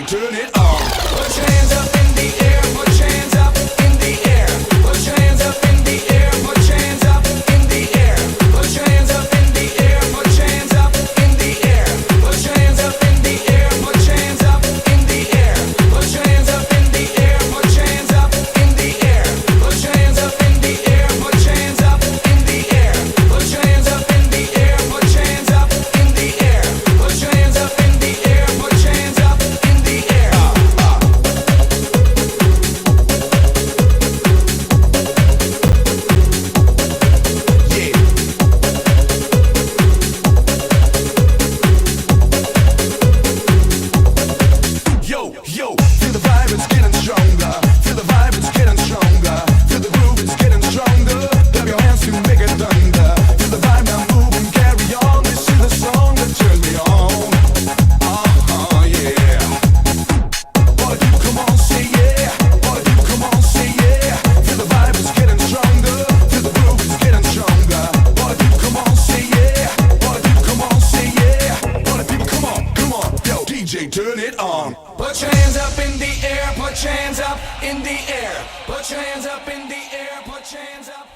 Turn it on. Put your hands up in the air. Put your hands up in the air. Put your hands up in the air. Put your hands up in the air. Put your hands up in the air. Put your hands up in the air. Put your hands up in the air. Put your hands up in the air. Put your hands up in the air. Put your hands up in the air. Put your hands up in the air. Put your hands up in the air. Put your hands up in the air. Put your hands up in the air. Put your hands up in the air. Put your hands up in the air. Yo, feel the vibe, it's getting stronger. Feel the vibe, it's getting stronger. Feel the groove, it's getting stronger. Clap your hands to make it thunder. Feel the vibe, now move and carry on. This is the song that turns me on. Yeah. Boy, you come on, say yeah. Boy, you come on, say yeah. Feel the vibe, it's getting stronger. Feel the groove, it's getting stronger. Boy, you come on, say yeah. Boy, you come on, say yeah. Boy, people, come on. Yo, DJ, turn it on. Put your hands up in the air, put your hands up in the air. Put your hands up in the air, put your hands up.